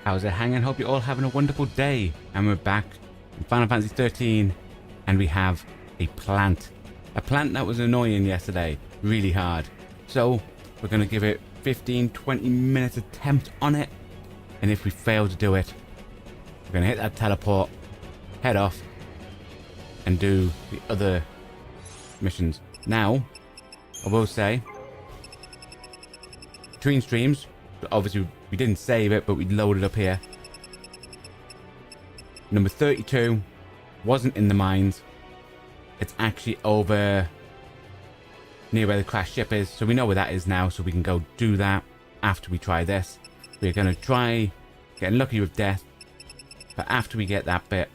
How's it hanging? Hope you're all having a wonderful day. And we're back in Final Fantasy XIII, and we have a plant. A plant that was annoying yesterday, really hard. So we're going to give it 15-20 minutes attempt on it. And if we fail to do it, we're going to hit that teleport, head off, and do the other missions. Now, I will say, between streams, obviously we didn't save it, but we loaded up here. Number 32 wasn't in the mines. It's actually over near where the crashed ship is, so we know where that is now, so we can go do that after we try this. We're going to try getting lucky with death, but after we get that bit,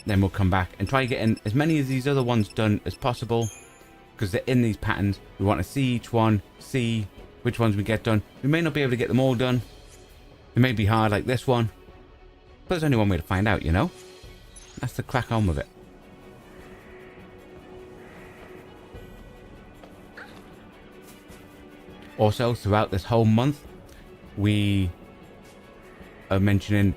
then we'll come back and try getting as many of these other ones done as possible, because they're in these patterns. We want to see each one, see which ones we get done. We may not be able to get them all done. It may be hard like this one, but there's only one way to find out, you know? That's the crack on with it. Also, throughout this whole month, we are mentioning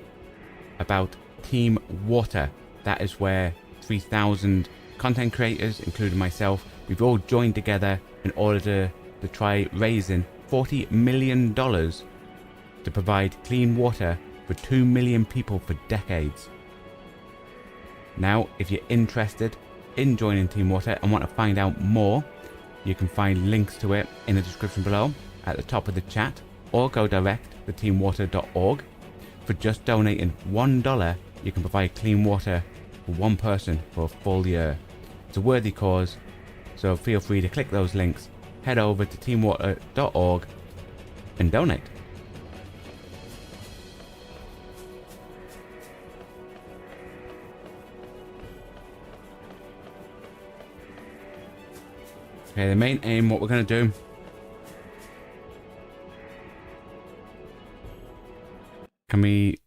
about Team Water. That is where 3,000 content creators, including myself, we've all joined together in order to try raising $40 million to provide clean water for 2 million people for decades. Now, if you're interested in joining Team Water and want to find out more, you can find links to it in the description below at the top of the chat, or go direct to teamwater.org. For just donating $1, you can provide clean water for one person for a full year. It's a worthy cause, so feel free to click those links, head over to teamwater.org and donate. Okay, the main aim, what we're going to do, can we,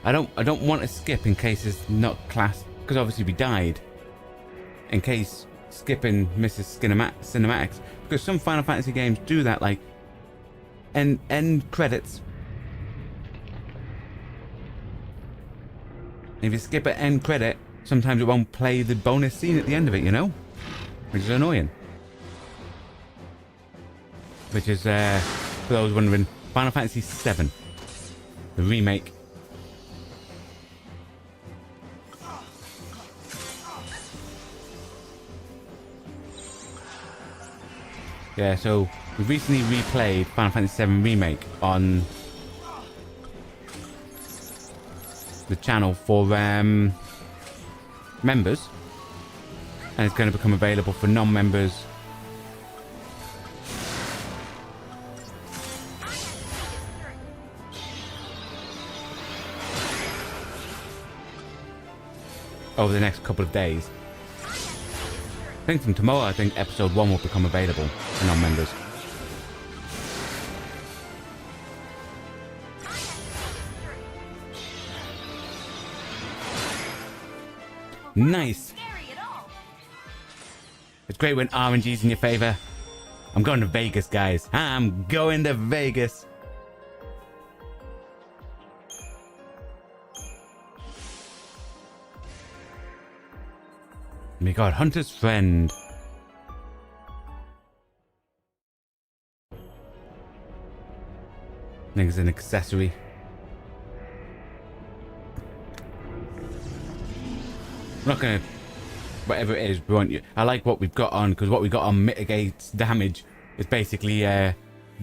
I don't want to skip in case it's not classed, because obviously we died, in case skipping misses cinematics, because some Final Fantasy games do that, like end credits. If you skip an end credit, sometimes it won't play the bonus scene at the end of it, you know? Which is annoying. Which is, for those wondering, Final Fantasy VII. The remake. Yeah, so we recently replayed Final Fantasy VII Remake on the channel for members, and it's going to become available for non-members over the next couple of days. I think from tomorrow, I think episode 1 will become available for non-members. Nice. It's great when RNG's in your favor. I'm going to Vegas, guys. I'm going to Vegas. We got Hunter's Friend. I think it's an accessory. I'm not gonna, whatever it is, we want you. I like what we've got on, because what we've got on mitigates damage. It's basically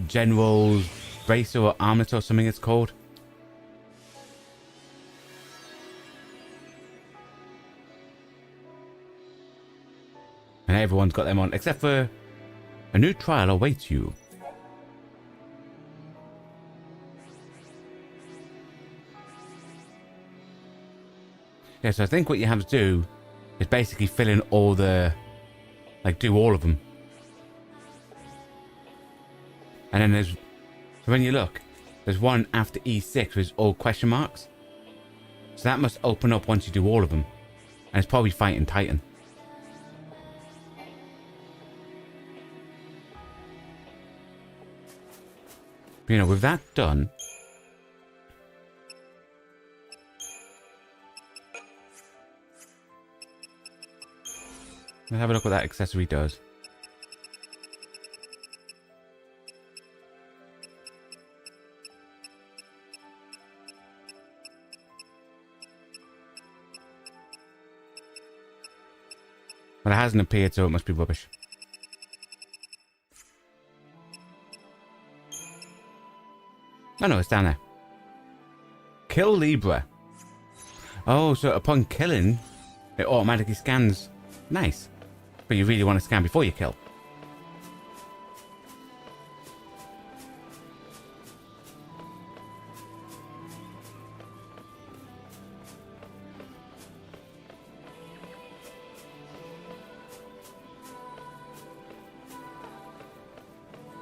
General's Bracer or Armlet or something it's called. And everyone's got them on, except for a new trial awaits you. Yeah, so I think what you have to do is basically fill in all the, like, do all of them. And then there's, so when you look, there's one after E6 with all question marks. So that must open up once you do all of them. And it's probably fighting Titan. But, you know, with that done, let's have a look what that accessory does. Well, it hasn't appeared, so it must be rubbish. Oh no, it's down there. Kill Libra. Oh, so upon killing, it automatically scans. Nice. But you really want to scan before you kill.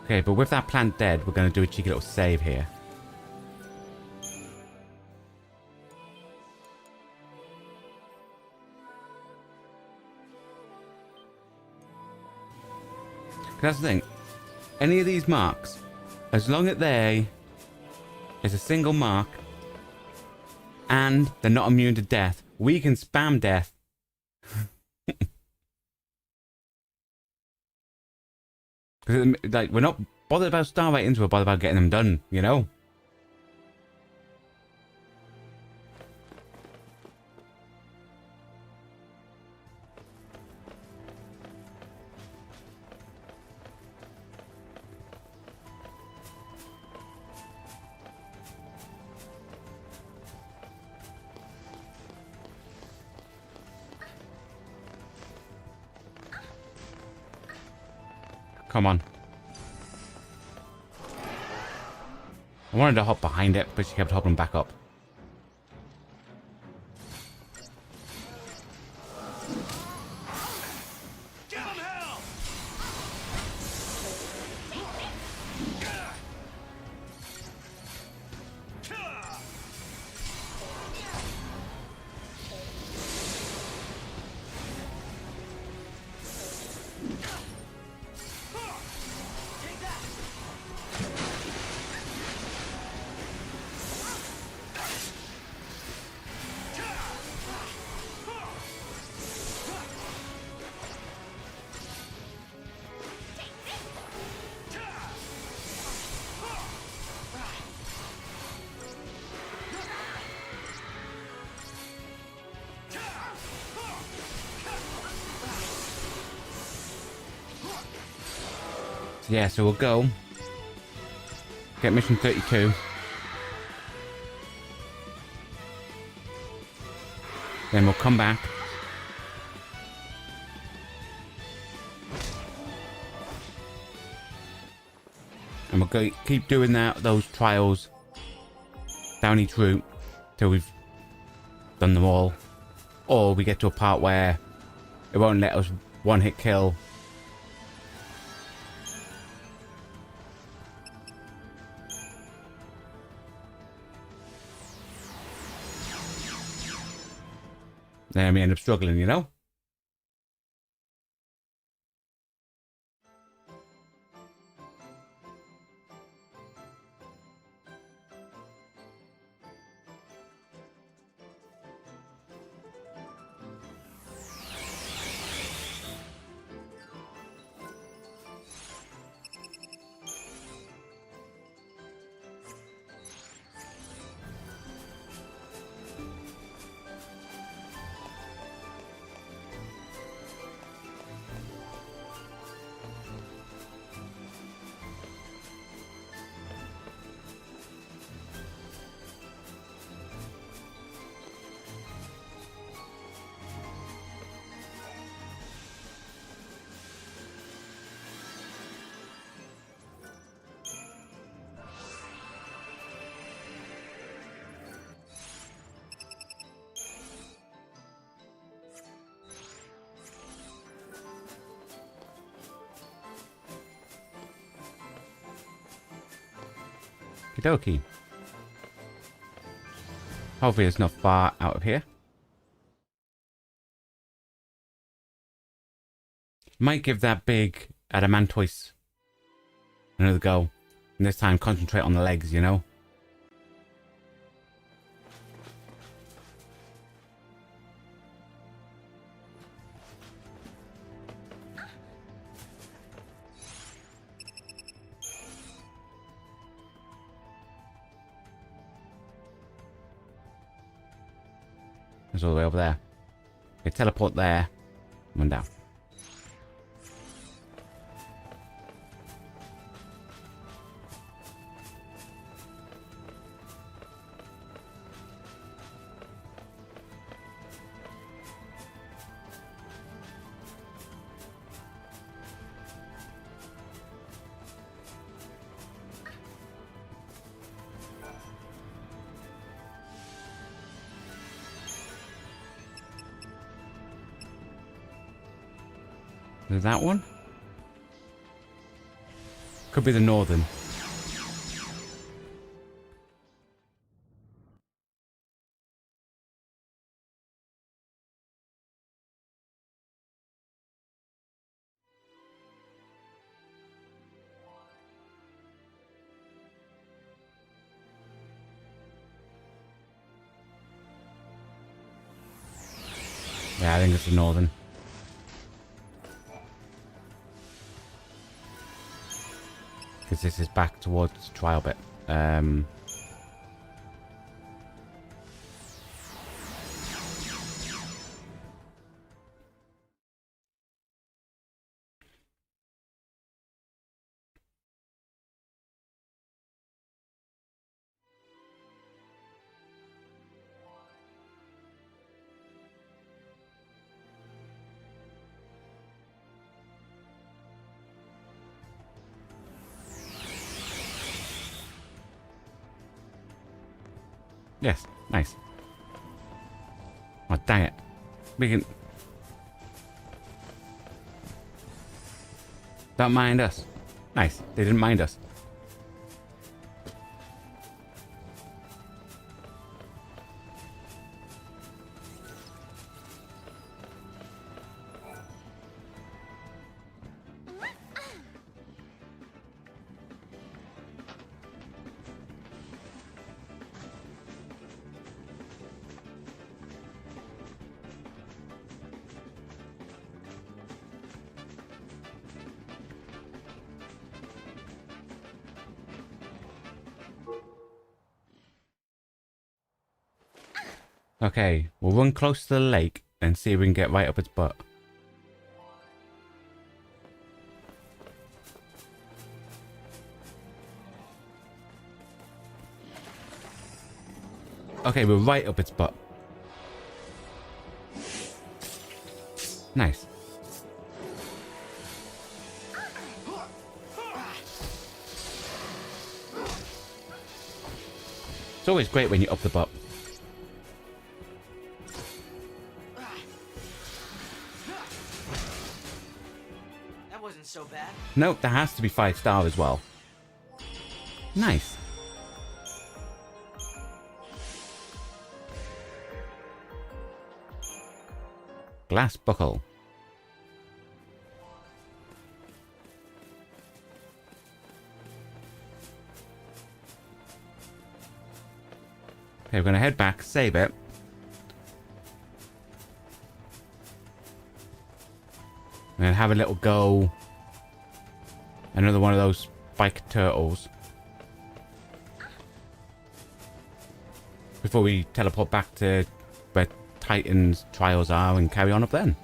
Okay, but with that plant dead, we're going to do a cheeky little save here. That's the thing. Any of these marks, as long as they is a single mark and they're not immune to death, we can spam death. Because, like, we're not bothered about star ratings, we're bothered about getting them done, you know? Come on. I wanted to hop behind it, but she kept hopping back up. Yeah, so we'll go get mission 32. Then we'll come back. And we'll go keep doing those trials down each route till we've done them all. Or we get to a part where it won't let us one-hit kill. Then we end up struggling, you know? Okie dokie. Hopefully it's not far out of here. Might give that big Adamantoise another go And this time concentrate on the legs, you know? It's all the way over there. Okay, teleport there. One down. Is it that one? Could be the northern. Yeah, I think it's the northern. Because this is back towards the trial bit. Yes, nice. Oh, dang it. We can... Don't mind us. Nice. They didn't mind us. Okay, we'll run close to the lake and see if we can get right up its butt. Okay, we're right up its butt. Nice. It's always great when you're up the butt. That wasn't so bad. Nope, that has to be 5-star as well. Nice. Glass buckle. Okay, we're going to head back, save it. And then have a little go. Another one of those spiked turtles. Before we teleport back to where Titan's trials are and carry on up then.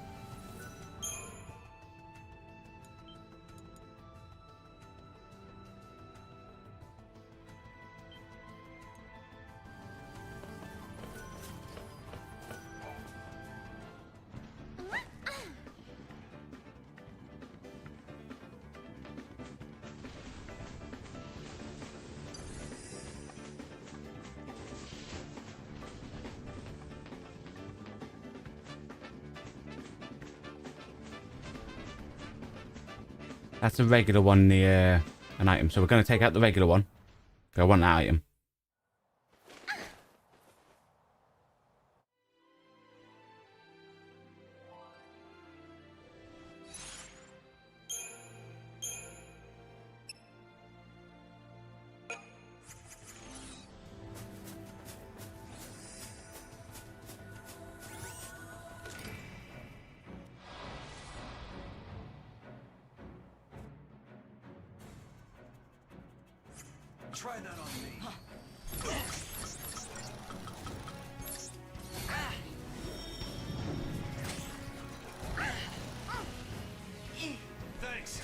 That's a regular one near an item. So we're going to take out the regular one. I want that item. Try that on me. Thanks.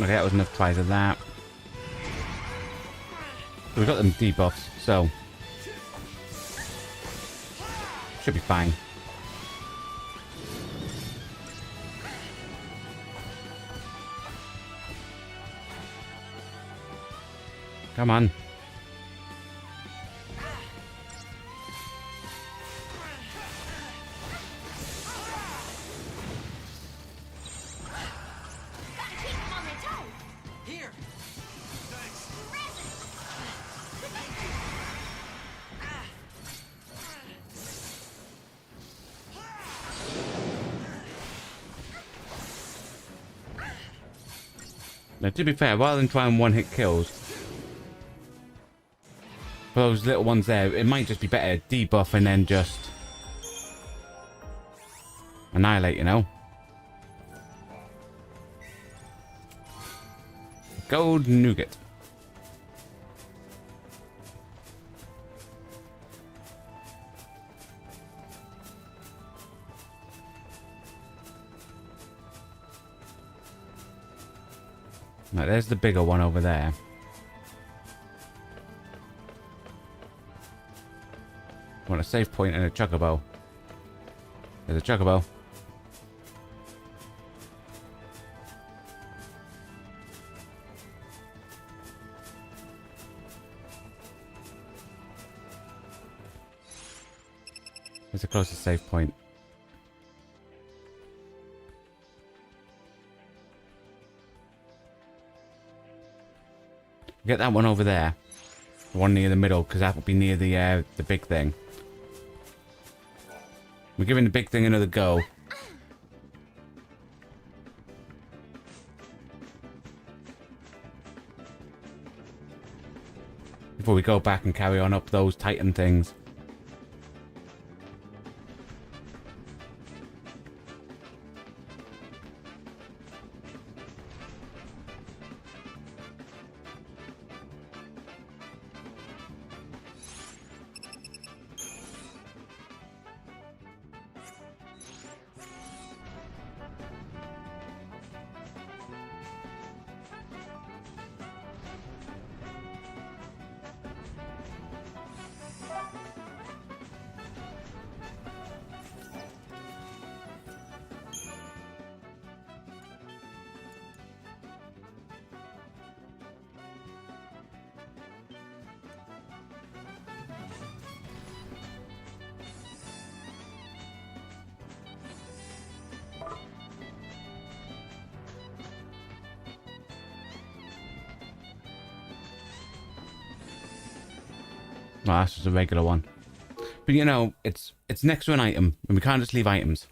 Okay, that was enough tries of that. We got them debuffs, so should be fine. Come on. Here. Now, to be fair, rather than trying one-hit kills, for those little ones there, it might just be better debuff and then just annihilate, you know? Gold nougat. Right, there's the bigger one over there. Want a save point and a chocobo. There's a chocobo. Where's the closest save point? Get that one over there. The one near the middle, because that will be near the big thing. We're giving the big thing another go. Before we go back and carry on up those Titan things. Well, that's just a regular one. But you know, it's next to an item, and we can't just leave items.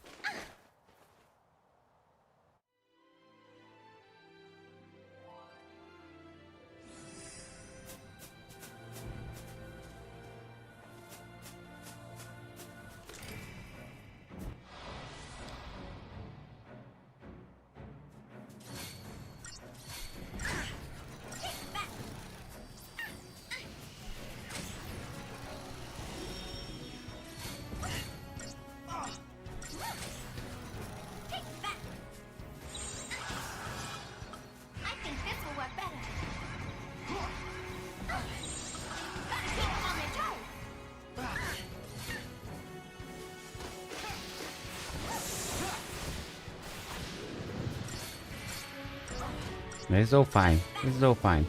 It's all fine. It's all fine.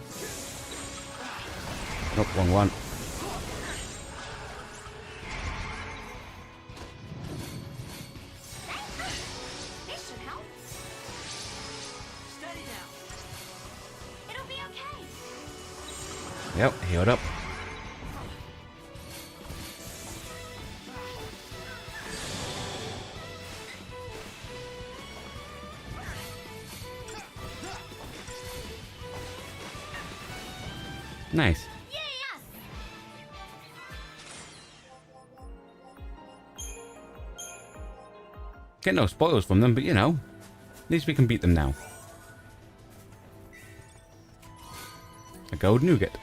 Oh, wrong one. This should help. Steady now. It'll be okay. Yep, healed up. Nice. Yes! Get no spoils from them, but you know, at least we can beat them now. A gold nougat.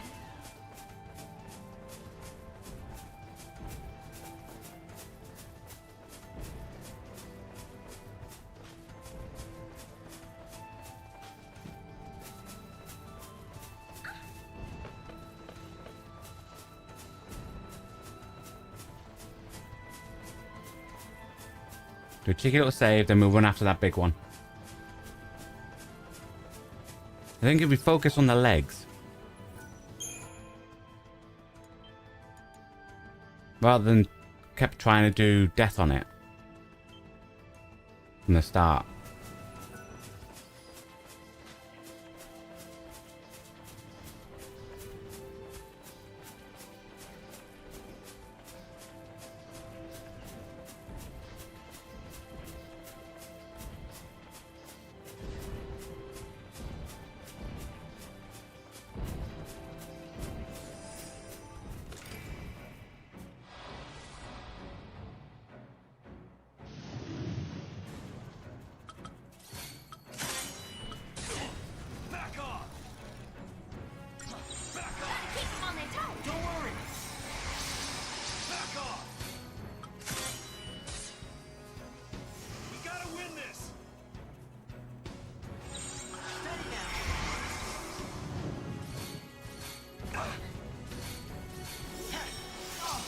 Do a cheeky little save, then we'll run after that big one. I think if we focus on the legs, rather than kept trying to do death on it from the start. Back off. Back Gotta off. keep them on their toes. Don't worry. Back off. We gotta win this. Steady now.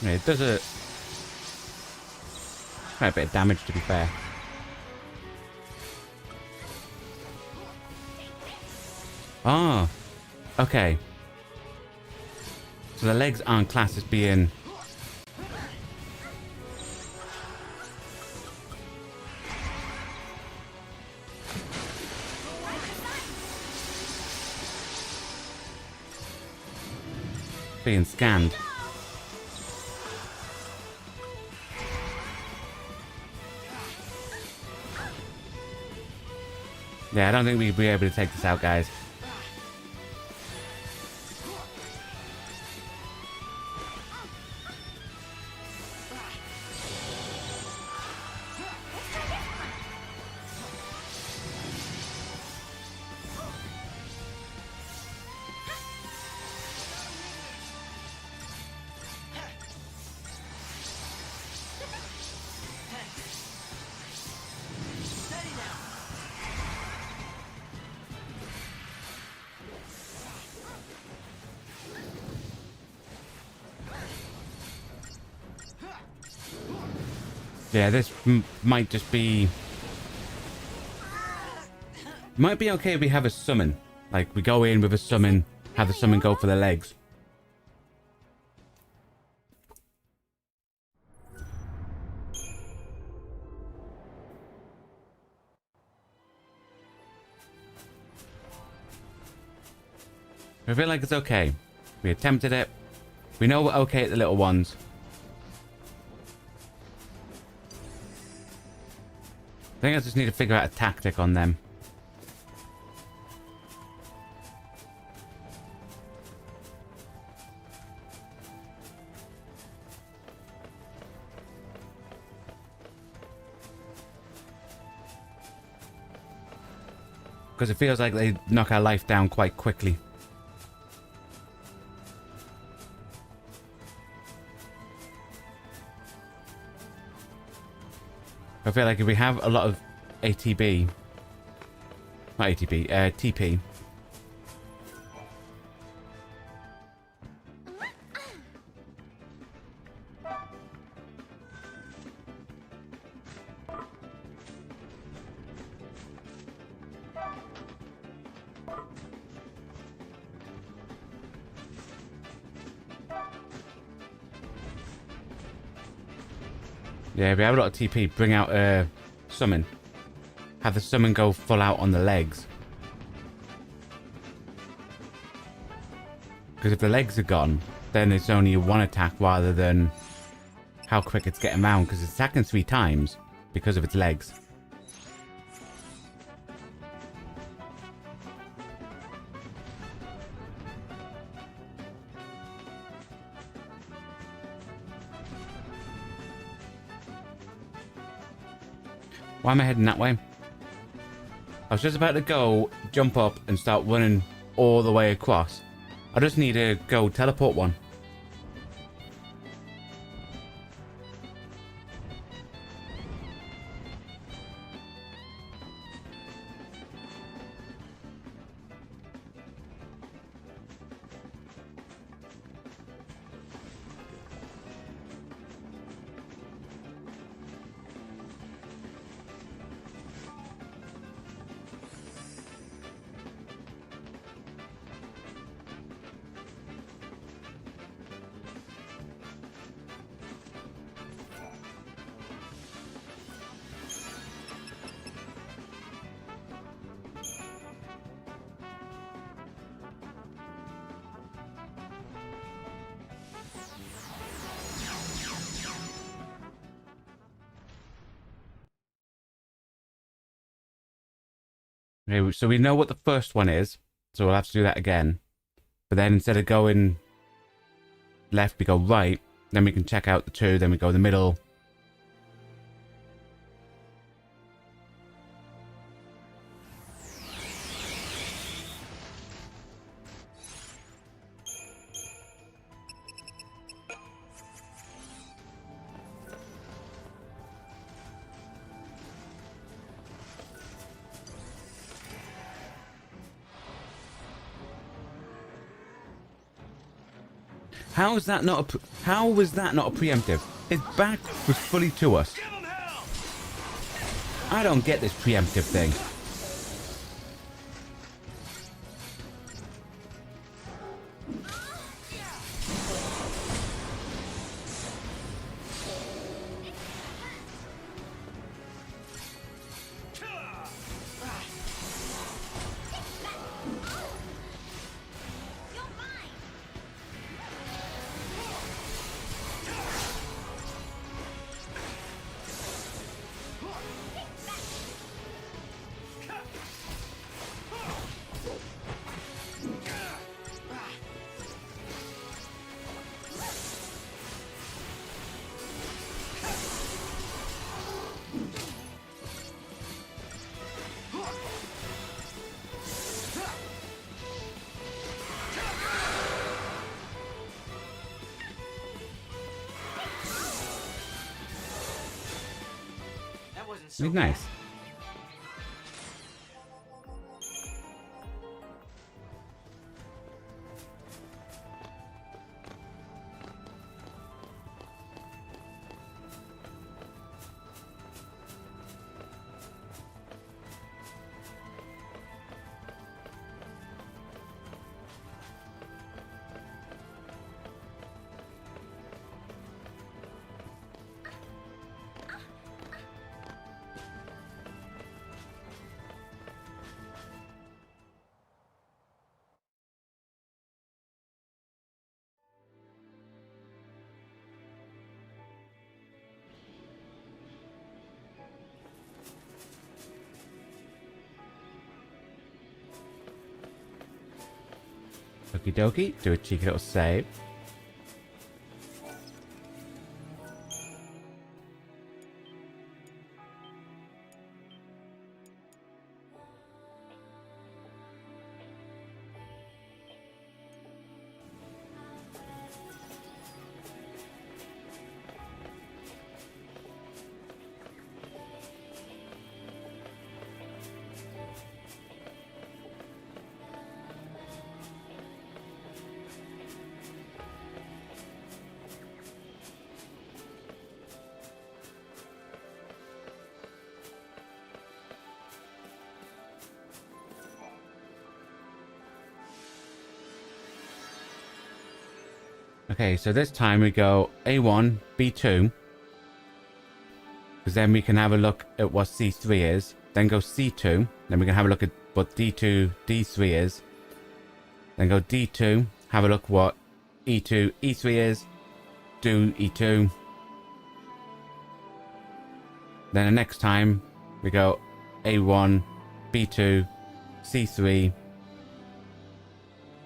Yeah, it does quite a bit of damage, to be fair. Ah, okay. So the legs aren't classed as being scanned. Yeah, I don't think we'd be able to take this out, guys. Steady now. Yeah, this might just be... Might be okay if we have a summon. Like, we go in with a summon, have the summon go for the legs. I feel like it's okay. We attempted it. We know we're okay at the little ones. I think I just need to figure out a tactic on them. Because it feels like they knock our life down quite quickly. I feel like if we have a lot of ATB, not ATB, TP. Yeah, if we have a lot of TP, bring out a summon. Have the summon go full out on the legs. Because if the legs are gone, then it's only a one attack rather than how quick it's getting around. Because it's attacking 3 times because of its legs. Why am I heading that way? I was just about to go, jump up and start running all the way across. I just need to go teleport one. Okay, so we know what the first one is, so we'll have to do that again. But then instead of going left, we go right. Then we can check out the 2, then we go the middle. How was that not a preemptive? His back was fully to us. Give 'em hell! I don't get this preemptive thing. You're mine. That wasn't so He's nice. Okie dokie, do a cheeky little save. Okay, so this time we go A1, B2. Because then we can have a look at what C3 is. Then go C2. Then we can have a look at what D2, D3 is. Then go D2. Have a look what E2, E3 is. Do E2. Then the next time we go A1, B2, C3.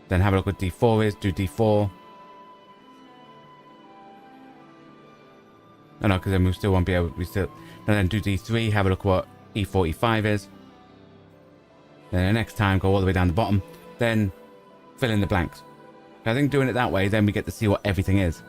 Then have a look what D4 is. Do D4. No, because then we still won't be able. And then do D3. Have a look what E4, E5 is. Then the next time go all the way down the bottom. Then fill in the blanks. I think doing it that way, then we get to see what everything is.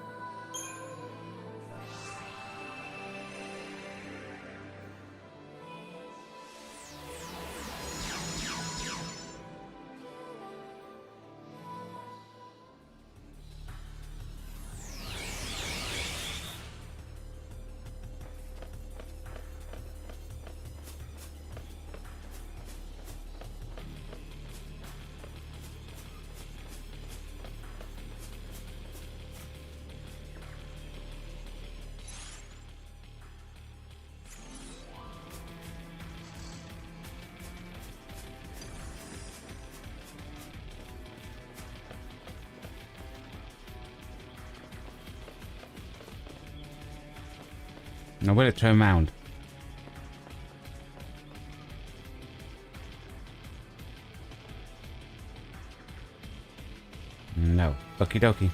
Now will it turn around? No. Okie dokie.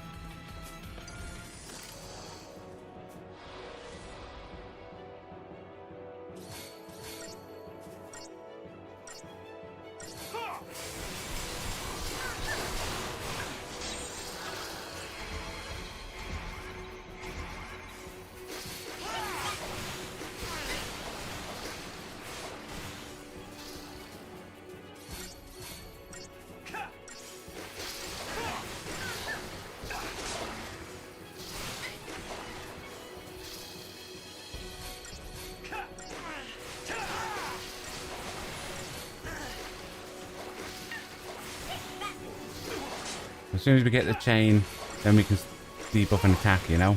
As soon as we get the chain, then we can debuff an attack, you know?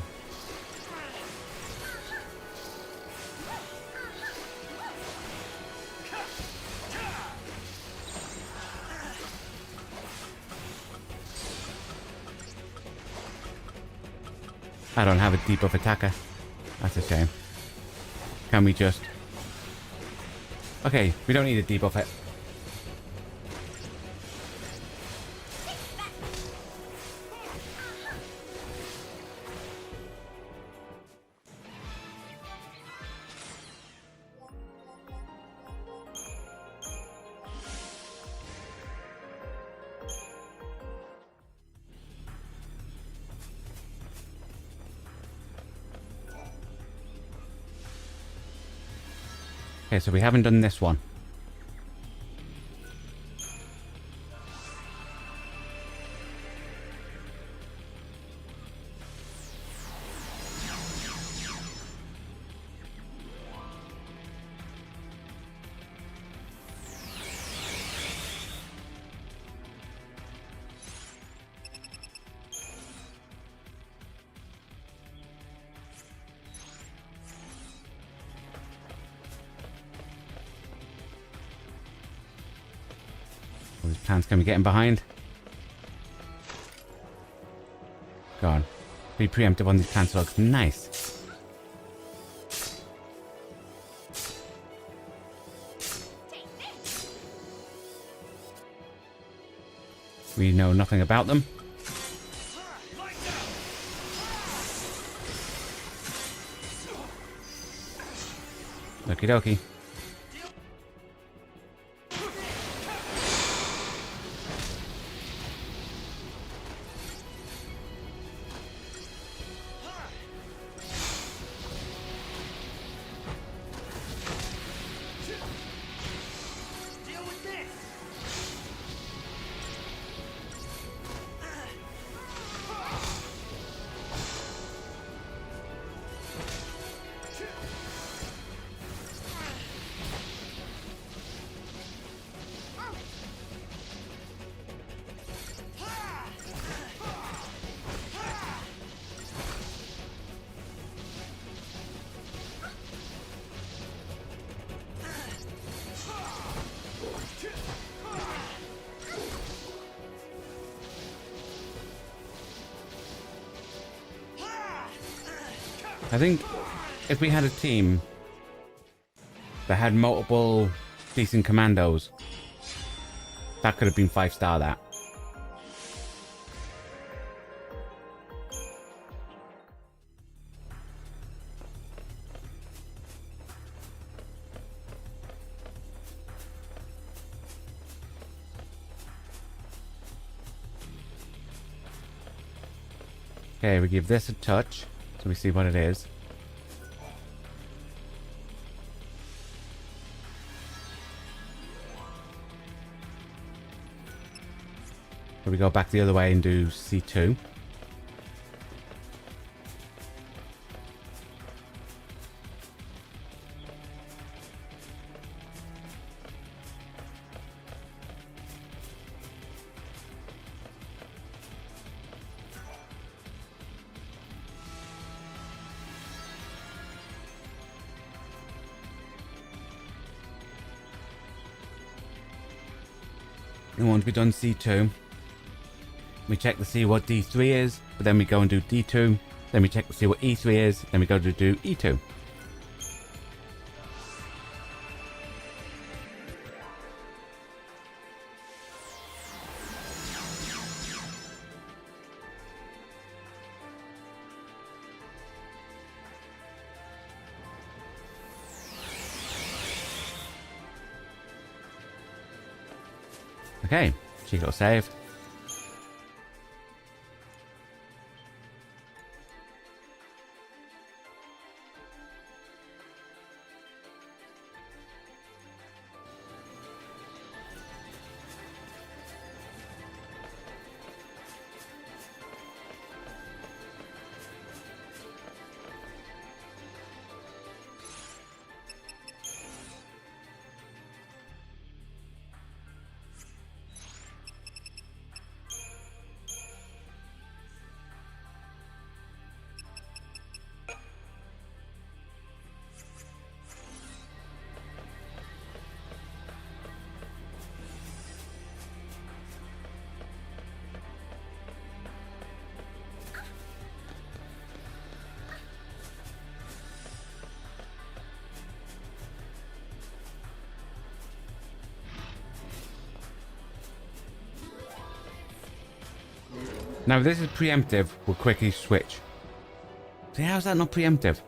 I don't have a debuff attacker. That's a shame. Can we just... Okay, we don't need to debuff it. Okay, so we haven't done this one. All these plants can be getting behind. Go on. Be preemptive on these plant slugs. Nice. We know nothing about them. Okie dokie. I think if we had a team that had multiple decent commandos, that could have been 5-star that. Okay, we give this a touch, so we see what it is. So we go back the other way and do C2. And once we've done C2, we check to see what D3 is, but then we go and do D2, then we check to see what E3 is, then we go to do E2. Okay, she got saved. Now if this is preemptive, we'll quickly switch. See, how's that not preemptive?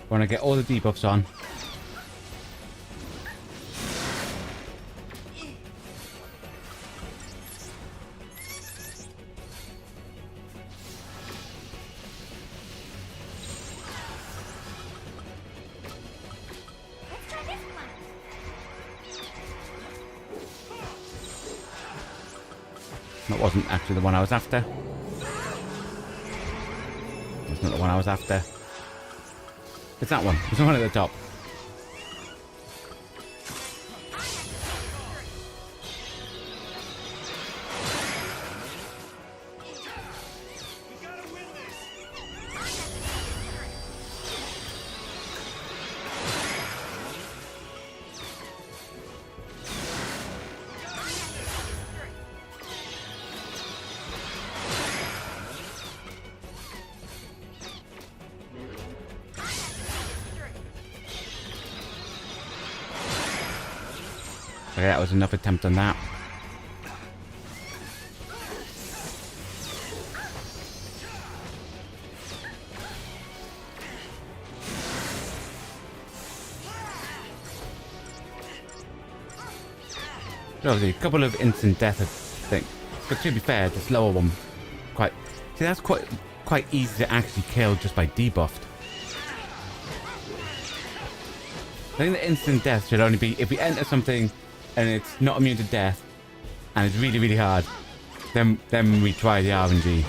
Want to get all the debuffs on. Let's try this one. That wasn't actually the one I was after. That's not the one I was after. It's that one. It's the one at the top. Okay, that was enough attempt on that. Obviously, a couple of instant death, I think. But to be fair, this lower one, quite See, that's quite easy to actually kill just by debuffed. I think the instant death should only be if we enter something and it's not immune to death and it's really, really hard. Then we try the RNG.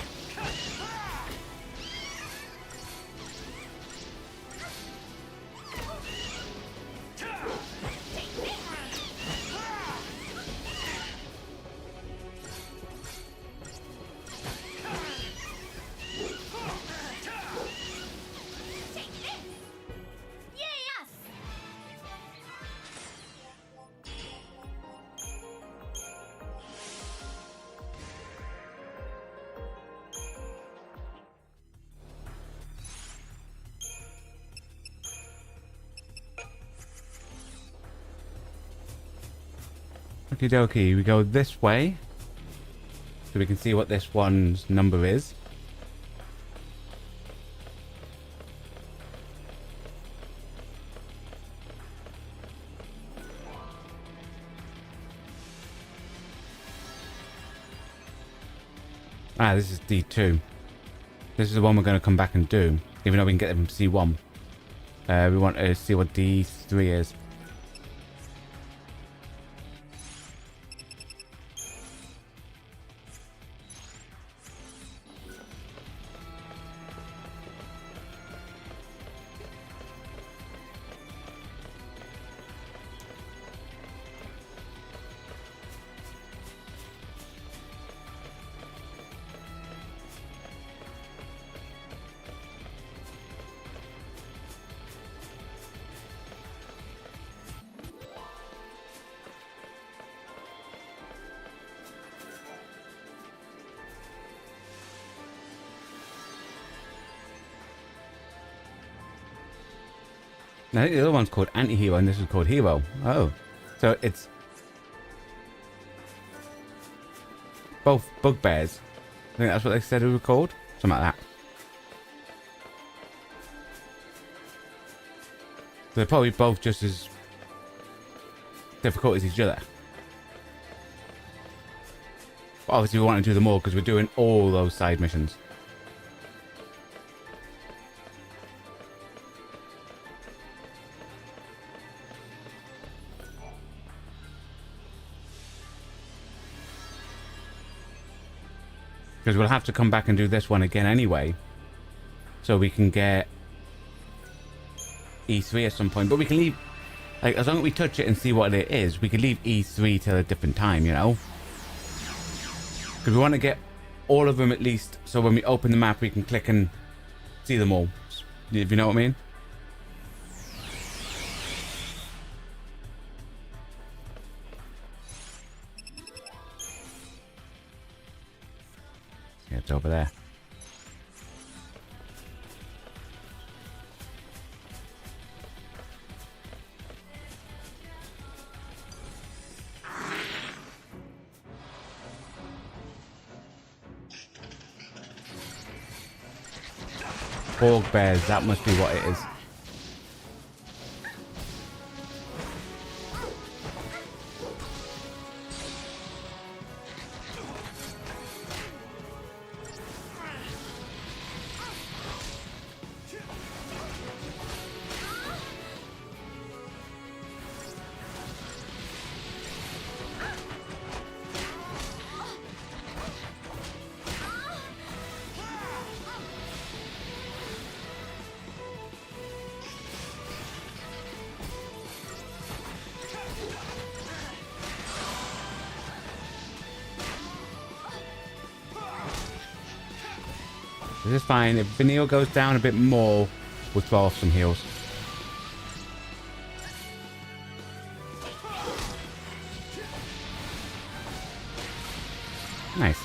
Okie dokie, we go this way. So we can see what this one's number is. Ah, this is D2. This is the one we're going to come back and do, even though we can get them from C1. We want to see what D3 is. I think the other one's called Anti-Hero and this is called Hero. Oh. So it's both bugbears. I think that's what they said it was called. Something like that. So they're probably both just as difficult as each other. But obviously we want to do them all because we're doing all those side missions. Because we'll have to come back and do this one again anyway. So we can get E3 at some point. But we can leave, like, as long as we touch it and see what it is, we can leave E3 till a different time, you know? Because we want to get all of them at least, so when we open the map we can click and see them all. If you know what I mean? Yeah, it's over there. Borg bears, that must be what it is. This is fine. If Vanille goes down a bit more, we'll throw off some heals. Nice.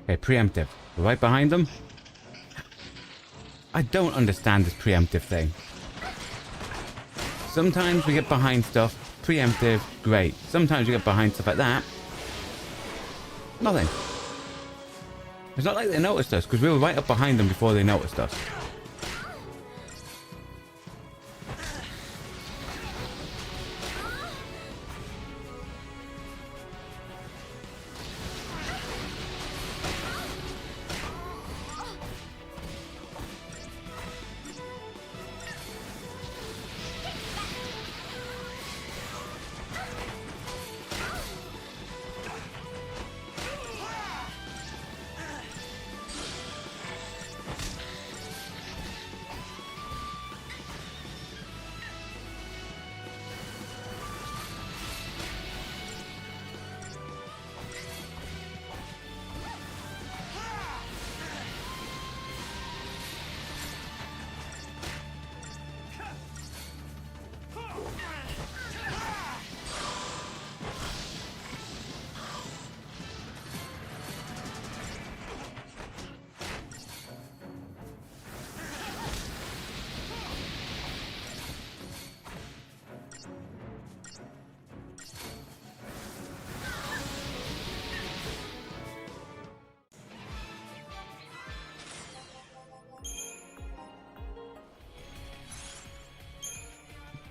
Okay, preemptive. We're right behind them. I don't understand this preemptive thing. Sometimes we get behind stuff. Preemptive, great. Sometimes we get behind stuff like that. Nothing. It's not like they noticed us, because we were right up behind them before they noticed us.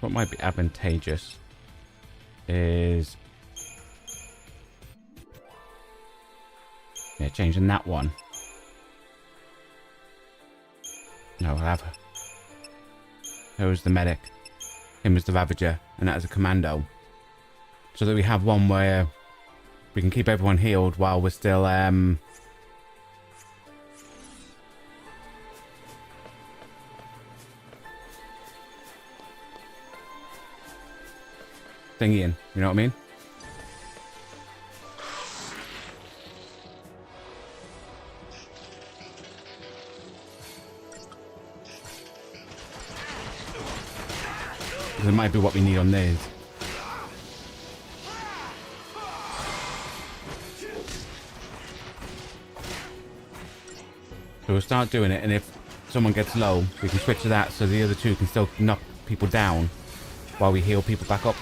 What might be advantageous is changing that one. No, I'll have her. Her was the medic, him as the Ravager, and that as a commando. So that we have one where we can keep everyone healed while we're still thingying, you know what I mean? It might be what we need on these. So we'll start doing it, and if someone gets low, we can switch to that so the other two can still knock people down while we heal people back up.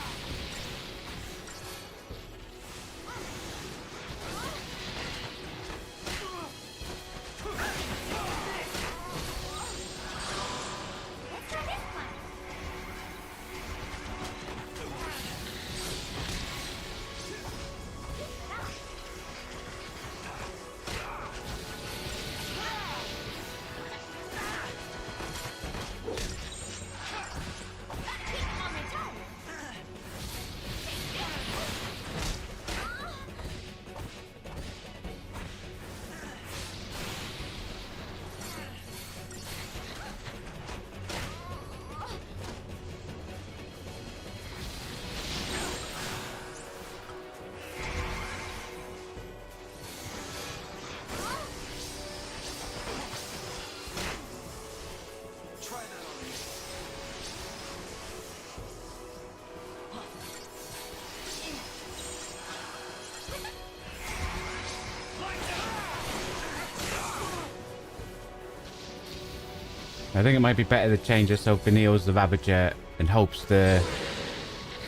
I think it might be better to change it so Vanille's the Ravager and Hope's the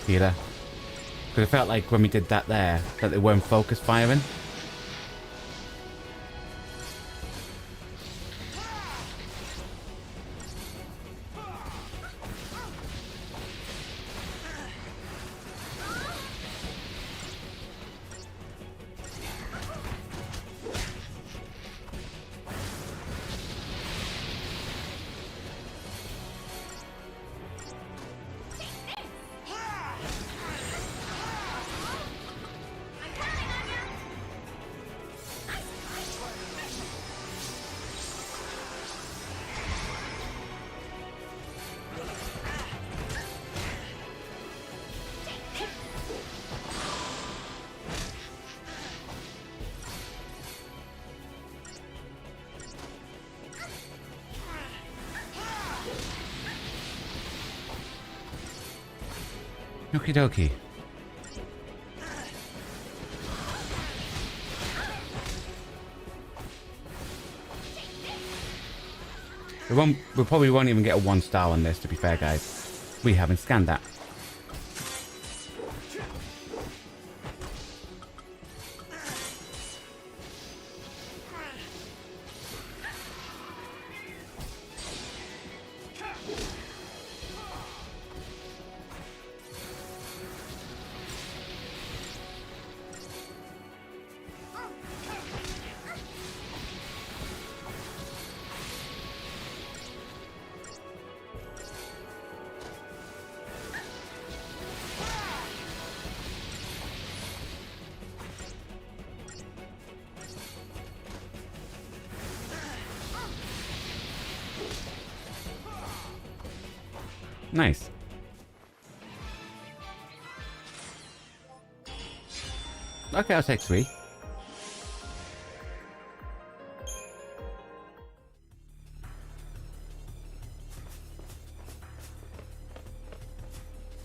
healer. Because it felt like when we did that there, that they weren't focus firing. Okie dokie. We probably won't even get a 1-star on this, to be fair, guys. We haven't scanned that. Nice. Okay, I'll take 3.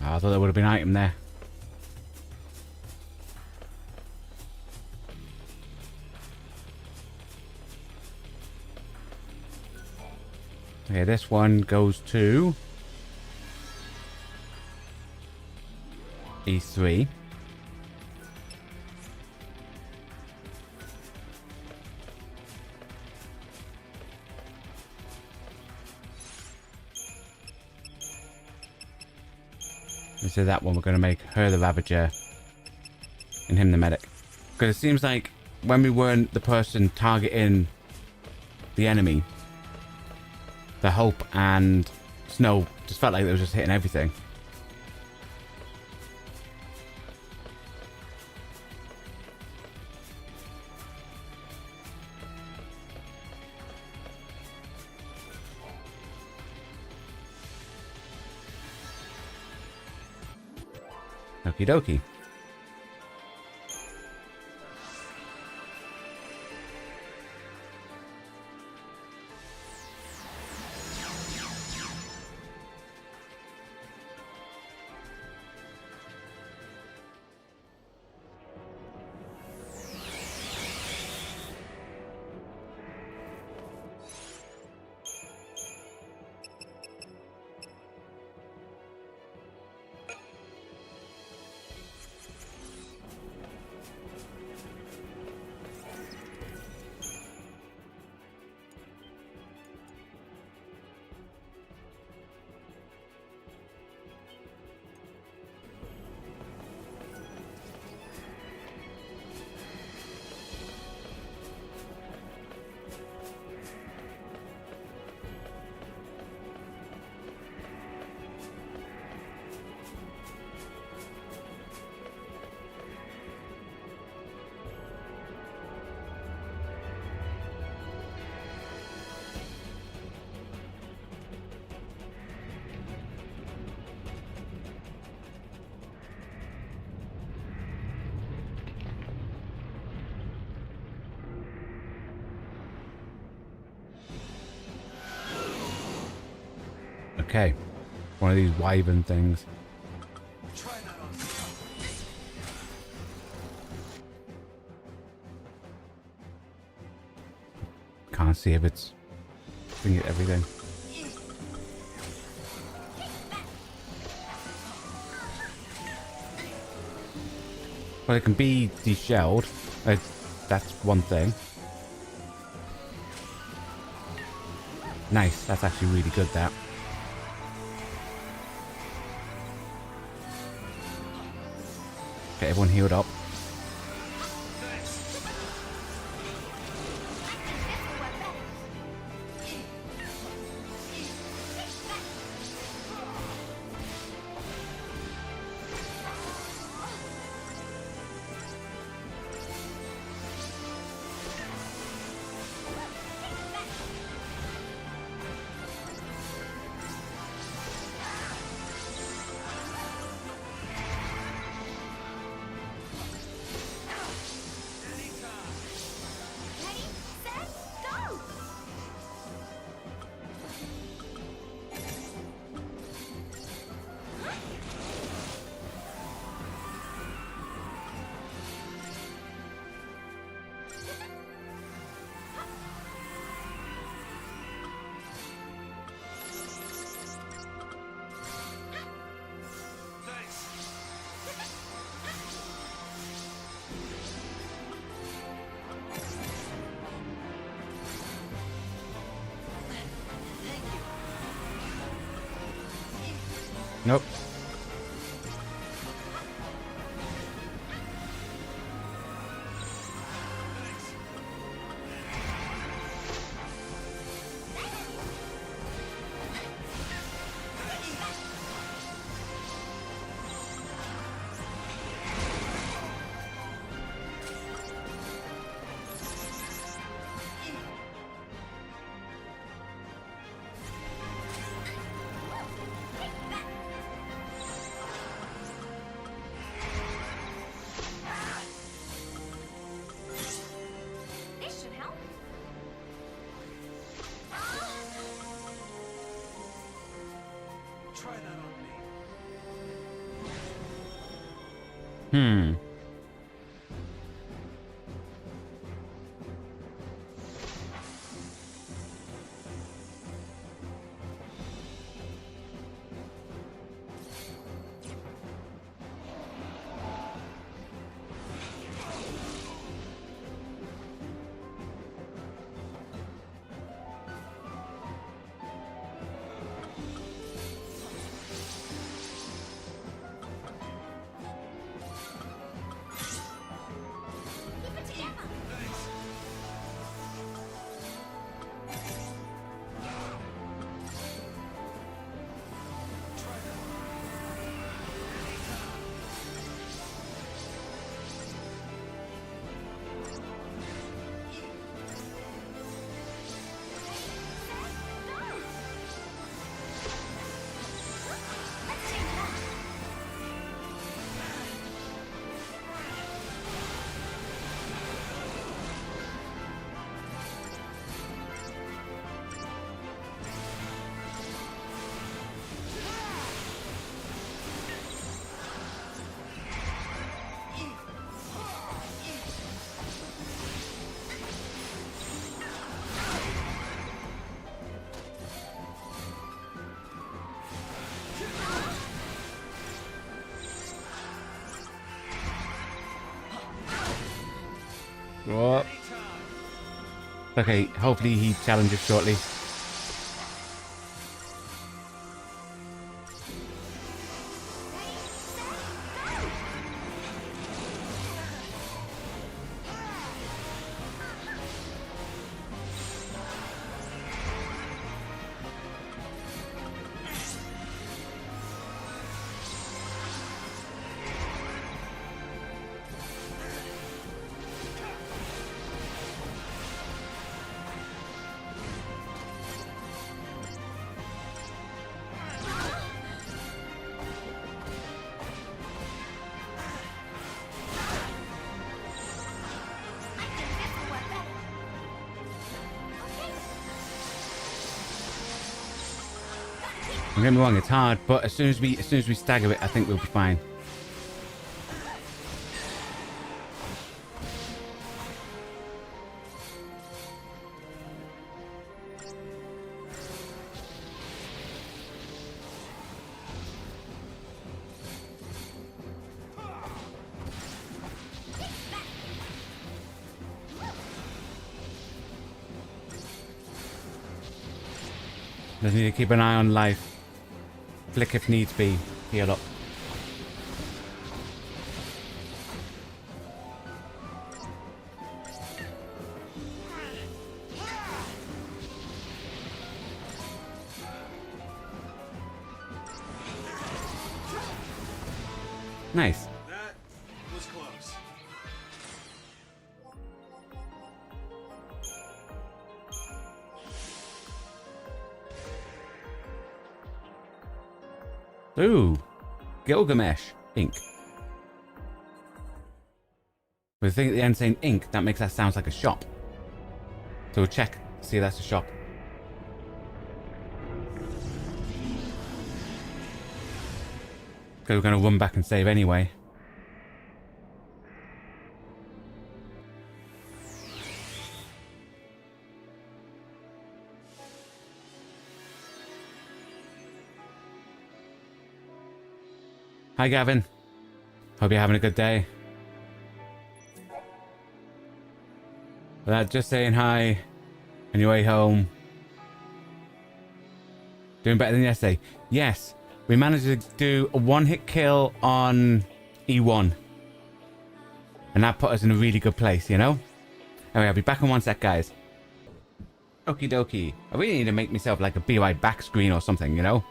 I thought there would have been an item there. Okay, this one goes to E3. So that one we're going to make her the Ravager and him the Medic. Because it seems like when we weren't the person targeting the enemy, the Hope and Snow just felt like they were just hitting everything. Okie dokie. Okay. One of these wyvern things. Can't see if it's doing it everything. Well, it can be deshelled. That's one thing. Nice. That's actually really good, that. Get everyone healed up. Nope. This should help. Try that on me. Hmm. Keep it together. Let's change it up. What? Okay, hopefully he challenges shortly. I think this will work better. Okay. Don't get me wrong, it's hard, but as soon as we stagger it, I think we'll be fine. Just need to keep an eye on life. Flick if needs be. Heal up. Nice. That was close. Ooh. Gilgamesh. Ink. With the thing at the end saying ink, that makes that sound like a shop. So we'll check, see if that's a shop. Because we're going to run back and save anyway. Hi Gavin. Hope you're having a good day. Just saying hi on your way home. Doing better than yesterday. Yes. we managed to do a one-hit kill on E1. And that put us in a really good place, you know? Anyway, I'll be back in 1 sec, guys. Okie dokie. I really need to make myself like a BY back screen or something, you know?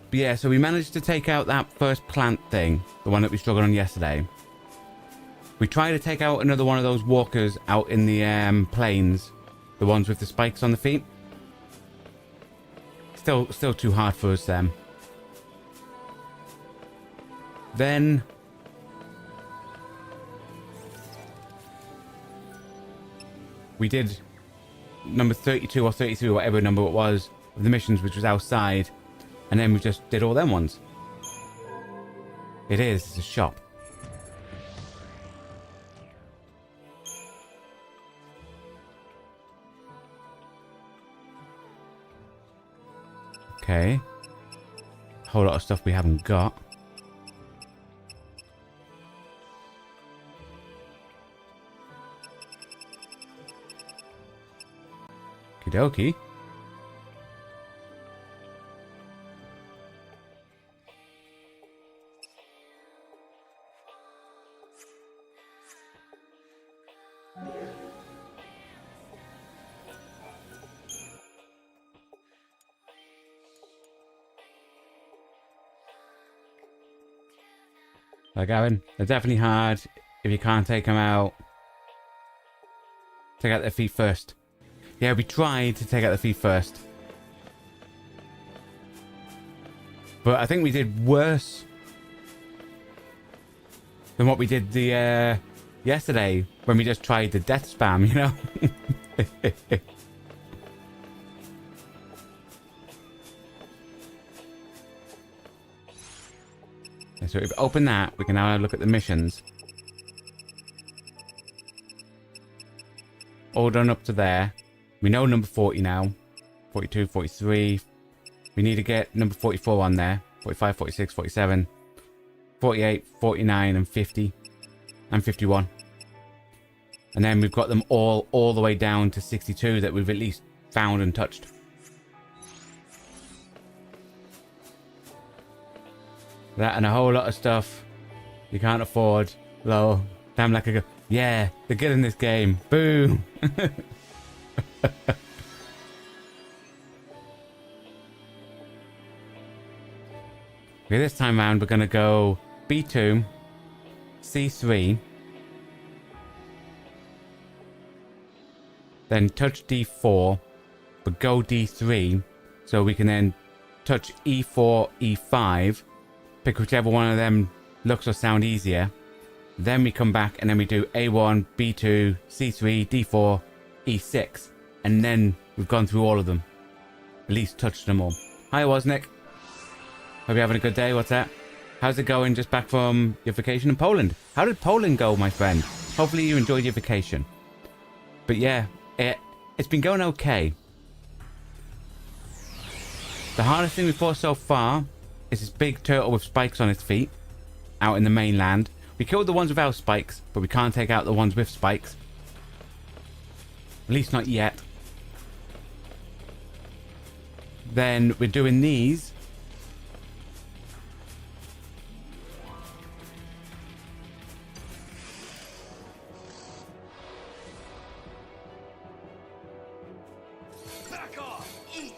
But yeah, so we managed to take out that first plant thing, the one that we struggled on yesterday. We tried to take out another one of those walkers out in the plains, the ones with the spikes on the feet. Still too hard for us then. Then we did number 32 or 33, whatever number it was, of the missions, which was outside. And then we just did all them ones. It's a shop. Okay. A whole lot of stuff we haven't got. Okie dokie. Like Gavin, they're definitely hard if you can't take them out. Take out their feet first. Yeah, we tried to take out the feet first. But I think we did worse than what we did the yesterday when we just tried the death spam, you know? So if we open that, we can now look at the missions. All done up to there. We know number 40 now. 42, 43. We need to get number 44 on there. 45, 46, 47, 48, 49, and 50. And 51. And then we've got them all the way down to 62 that we've at least found and touched. That and a whole lot of stuff you can't afford. Lol. Damn like a... Yeah, they're good in this game. Boom. Okay, this time around we're going to go B2, C3, then touch D4, but go D3, so we can then touch E4, E5, pick whichever one of them looks or sound easier. Then we come back and then we do A1, B2, C3, D4, E6. And then we've gone through all of them. At least touched them all. Hi, Wozniak. Hope you're having a good day. What's that? How's it going just back from your vacation in Poland? How did Poland go, my friend? Hopefully you enjoyed your vacation. But yeah, it's been going okay. The hardest thing we fought so far is this big turtle with spikes on its feet out in the mainland. We killed the ones without spikes, but we can't take out the ones with spikes. At least not yet. Then we're doing these.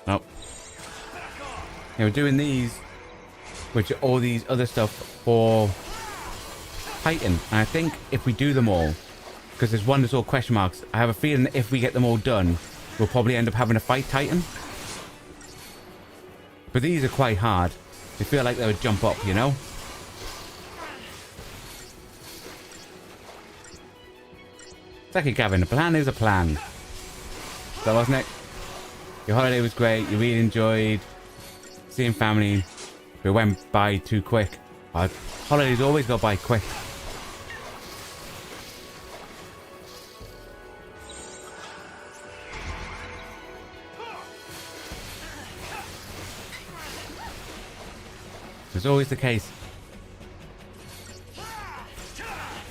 Nope. Yeah, we're doing these, which are all these other stuff for Titan. And I think if we do them all, because there's one that's all question marks, I have a feeling that if we get them all done, we'll probably end up having to fight Titan. But these are quite hard. They feel like they would jump up, you know? Exactly, Gavin. A plan is a plan. So wasn't it? Your holiday was great. You really enjoyed seeing family. It went by too quick. Holidays always go by quick. It's always the case.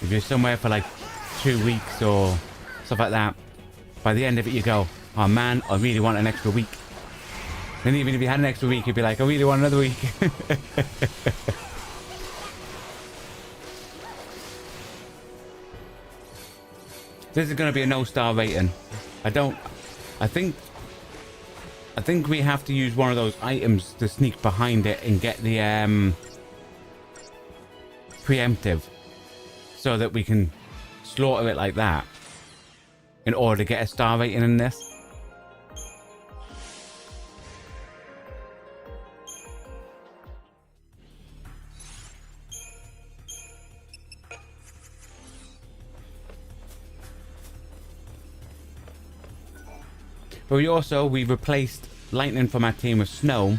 If you're somewhere for like 2 weeks or stuff like that. By the end of it, you go, oh man, I really want an extra week. And even if you had an extra week, you'd be like, I really want another week. This is going to be a no-star rating. I think we have to use one of those items to sneak behind it and get the preemptive, so that we can slaughter it like that in order to get a star rating in this. But we replaced lightning from our team with snow,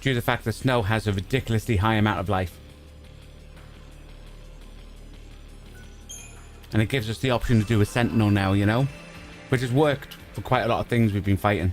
due to the fact that snow has a ridiculously high amount of life. And it gives us the option to do a sentinel now, you know? Which has worked for quite a lot of things we've been fighting.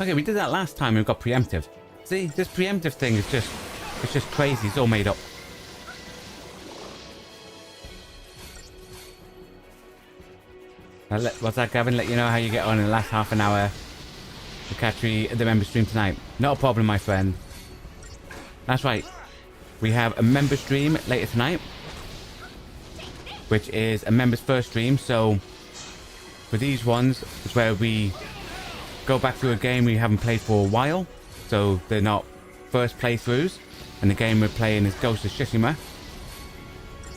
Okay, we did that last time and we got preemptive. See, this preemptive thing is just crazy. It's all made up. What's that, Gavin? Let you know how you get on in the last half an hour to catch me at the member stream tonight. Not a problem, my friend. That's right. We have a member stream later tonight, which is a member's first stream. So for these ones, it's where we go back through a game we haven't played for a while, so they're not first playthroughs, and the game we're playing is Ghost of Tsushima.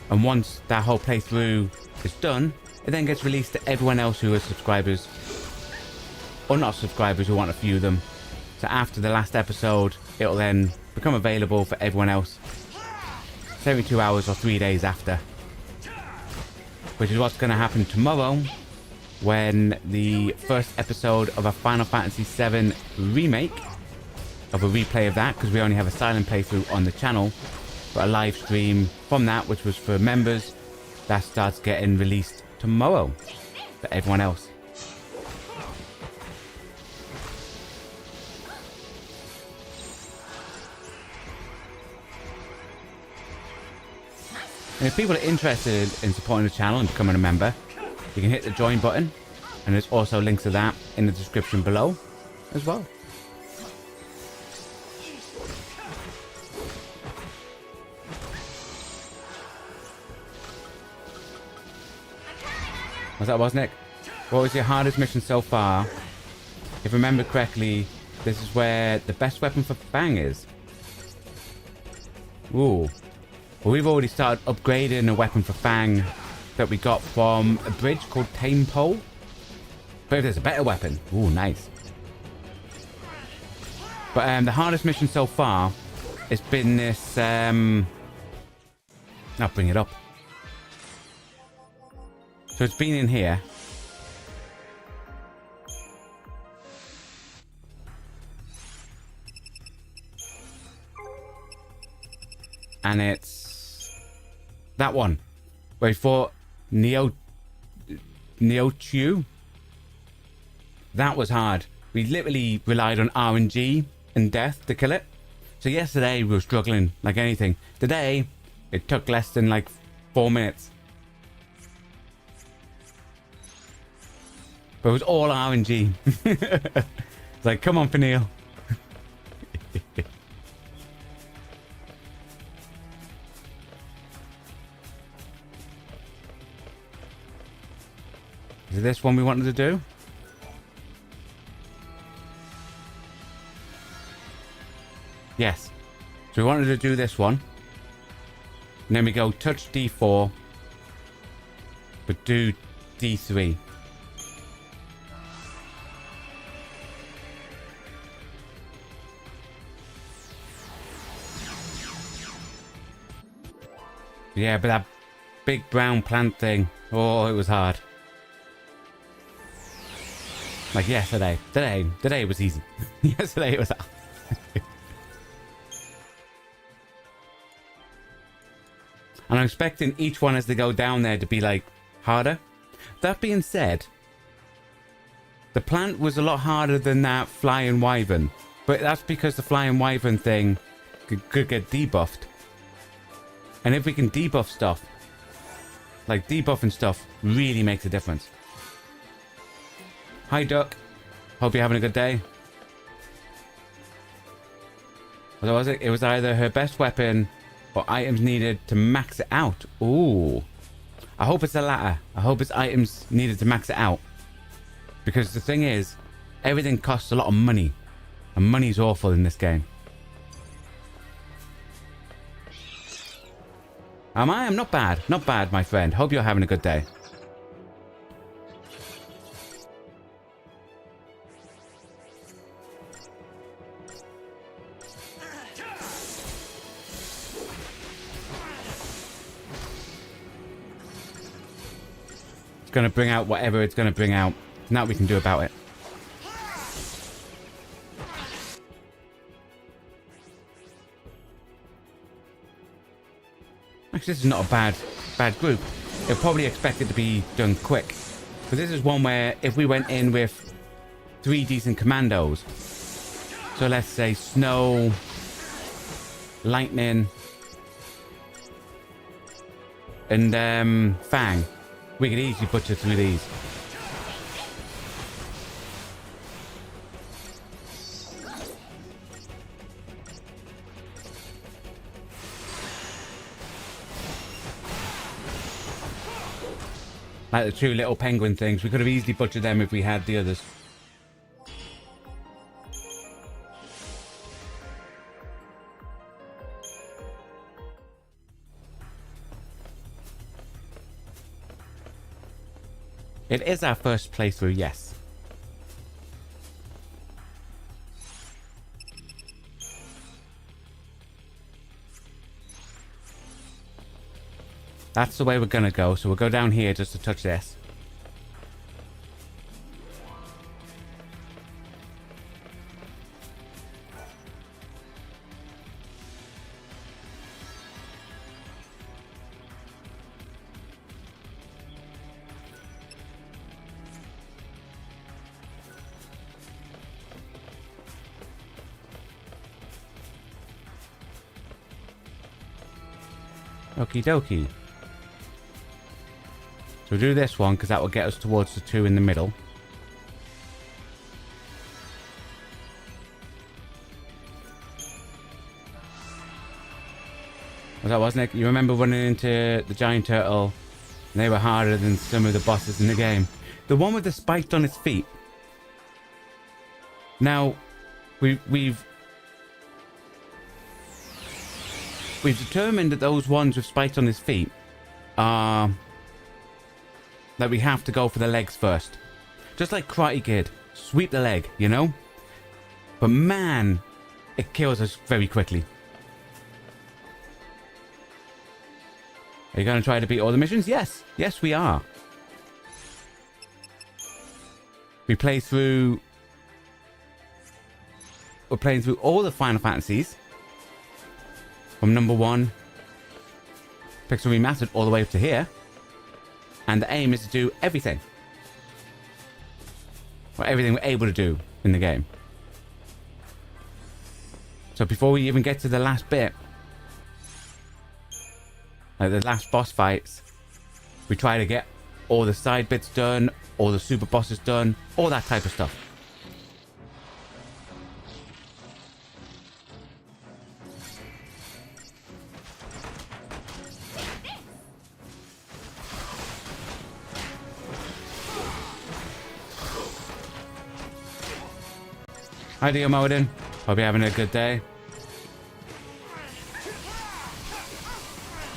And once that whole playthrough is done, it then gets released to everyone else who are subscribers, or not subscribers, who want to view them. So after the last episode, it'll then become available for everyone else 72 hours or 3 days after, which is what's going to happen tomorrow, when the first episode of a Final Fantasy VII remake, of a replay of that, because we only have a silent playthrough on the channel, but a live stream from that, which was for members, that starts getting released tomorrow for everyone else. And if people are interested in supporting the channel and becoming a member, you can hit the join button, and there's also links to that in the description below as well. Was that, wasn't it? What was your hardest mission so far? If I remember correctly, this is where the best weapon for Fang is. Ooh. Well, we've already started upgrading a weapon for Fang that we got from a bridge called Tame Pole. But if there's a better weapon, ooh, nice. But the hardest mission so far has been this, I'll bring it up. So it's been in here. And it's that one. Where we fought Neochu. That was hard. We literally relied on RNG and death to kill it. So yesterday we were struggling like anything. Today, it took less than like 4 minutes. But it was all RNG. It's like, come on, Fanil. Is this one we wanted to do? Yes. So we wanted to do this one. And then we go touch D4. But do D3. Yeah, but that big brown plant thing. Oh, it was hard. Like yesterday. Today was easy. Yesterday it was... And I'm expecting each one as they go down there to be like harder. That being said, the plant was a lot harder than that flying wyvern. But that's because the flying wyvern thing could get debuffed. And if we can debuff stuff, like debuffing stuff really makes a difference. Hi Duck. Hope you're having a good day. What was it? It was either her best weapon or items needed to max it out. Ooh. I hope it's the latter. I hope it's items needed to max it out. Because the thing is, everything costs a lot of money. And money's awful in this game. Am I? I'm not bad. Not bad, my friend. Hope you're having a good day. It's going to bring out whatever it's going to bring out. Now we can do about it. Actually, this is not a bad group. They'll probably expect it to be done quick. But this is one where if we went in with 3 decent commandos, so let's say snow, lightning, and fang, we could easily butcher through these. Like the 2 little penguin things. We could have easily butchered them if we had the others. It is our first playthrough, yes. That's the way we're gonna go, so we'll go down here just to touch this. Okie dokie. So we'll do this one because that will get us towards the 2 in the middle. Was that, wasn't it? You remember running into the giant turtle and they were harder than some of the bosses in the game. The one with the spikes on its feet. Now, we've determined that those ones with spikes on his feet are... that we have to go for the legs first. Just like Karate Kid. Sweep the leg, you know? But man, it kills us very quickly. Are you going to try to beat all the missions? Yes. Yes, we are. We're playing through all the Final Fantasies. From number 1. Pixel Remastered all the way up to here. And the aim is to do everything. Or everything we're able to do in the game. So before we even get to the last bit, like the last boss fights, we try to get all the side bits done, all the super bosses done, all that type of stuff. Hi dear Modin, hope you're having a good day.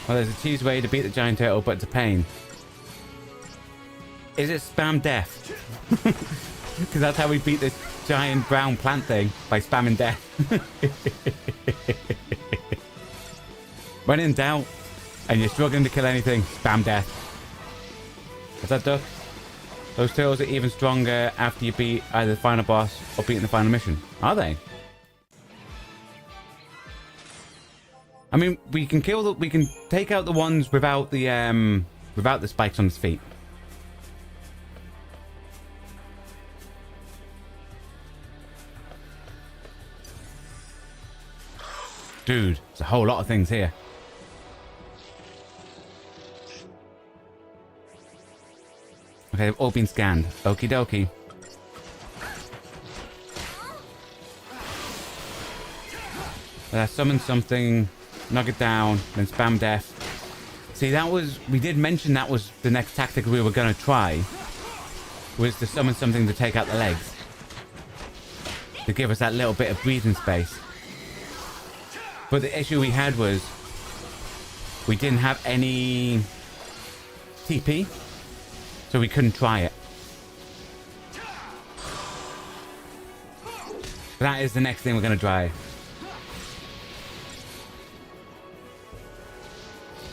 Well, there's a cheese way to beat the giant turtle, but it's a pain. Is it spam death? Because that's how we beat this giant brown plant thing, by spamming death. When in doubt, and you're struggling to kill anything, spam death. Is that duck? Those turtles are even stronger after you beat either the final boss or beating the final mission. Are they? I mean, we can take out the ones without the spikes on his feet. Dude, there's a whole lot of things here. Okay, they've all been scanned. Okie dokie. Summon something, knock it down, then spam death. See, we did mention that was the next tactic we were going to try. Was to summon something to take out the legs. To give us that little bit of breathing space. But the issue we had was we didn't have any TP, so we couldn't try it. That is the next thing we're going to try.